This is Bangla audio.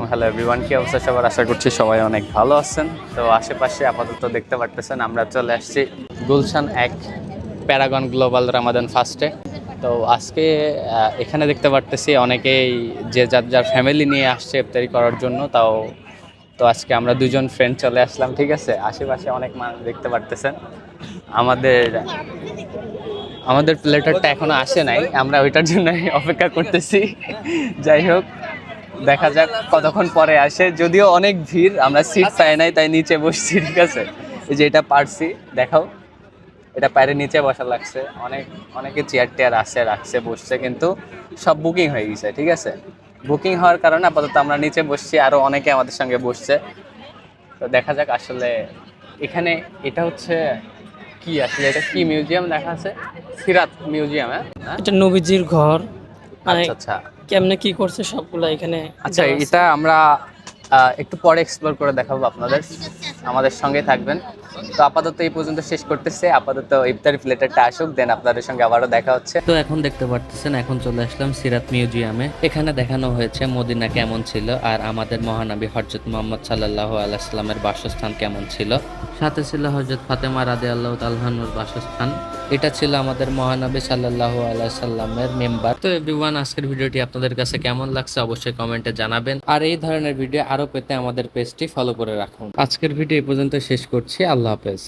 হ্যালো এভরিওয়ান, কি অবস্থা সবার? আশা করছি সবাই অনেক ভালো আছেন। তো আশেপাশে আপাতত দেখতে পারতেছেন আমরা চলে আসছি গুলশান 1 প্যারাগন গ্লোবাল রামাদান ফাস্টে। তো আজকে এখানে দেখতে পারতেছি অনেকেই যে যার যার ফ্যামিলি নিয়ে আসছে ইফতারি করার জন্য। তো আজকে আমরা দুজন ফ্রেন্ড চলে আসলাম, ঠিক আছে। আশেপাশে অনেক মানুষ দেখতে পারতেছেন। আমাদের আমাদের প্লেটারটা এখনো আসে নাই, আমরা ওইটার জন্য অপেক্ষা করতেছি। যাই হোক, দেখা যাক কতক্ষণ পরে আসে। যদিও অনেক ভিড়, আমরা সিট পাই নাই, তাই নিচে বসছি, ঠিক আছে। এই যে এটা পারছি, দেখাও, এটা পায়ের নিচে বসা লাগছে। অনেকে চেয়ার টেয়ার আসে রাখছে বসছে, কিন্তু সব বুকিং হয়ে গেছে, ঠিক আছে। বুকিং হওয়ার কারণে আপাতত আমরা নিচে বসছি, আরো অনেকে আমাদের সঙ্গে বসছে। তো দেখা যাক আসলে এখানে এটা হচ্ছে কি, আসলে এটা কি মিউজিয়াম দেখা আছে? সিরাত মিউজিয়াম, হ্যাঁ। এটা নবীজির ঘর, মানে আচ্ছা আচ্ছা কেমনে কি করছে সবগুলা এখানে আচ্ছা, দেওয়া আছে। এটা আমরা একটু পরে এক্সপ্লোর করে দেখাবো আপনাদের। আমাদের সঙ্গে থাকবেন। তো আপাতত এই পর্যন্ত শেষ করতেছে। আপাতত ইফতারি প্লেটারটা আসুক, দেন আপনাদের সঙ্গে আবারও দেখা হচ্ছে। তো এখন দেখতে পারতেছেন, এখন চলে আসলাম সিরাত মিউজিয়ামে। এখানে দেখানো হয়েছে মদিনা কেমন ছিল আর আমাদের মহানবী হযরত মুহাম্মদ সাল্লাল্লাহু আলাইহি সাল্লামের বাসস্থান কেমন ছিল। সাথে ছিল হযরত ফাতেমা রাদিয়াল্লাহু তাআলা আনহার বাসস্থান। এটা ছিল আমাদের মহানবী সাল্লাল্লাহু আলাইহি সাল্লামের মেম্বার। তো এভরিওয়ান, আজকের ভিডিওটি আপনাদের কাছে কেমন লাগছে অবশ্যই কমেন্টে জানাবেন। আর এই ধরনের ভিডিও আরো পেতে আমাদের পেজটি ফলো করে রাখুন। আজকের ভিডিও এই পর্যন্ত শেষ করছি। আল্লাহ হাফেজ।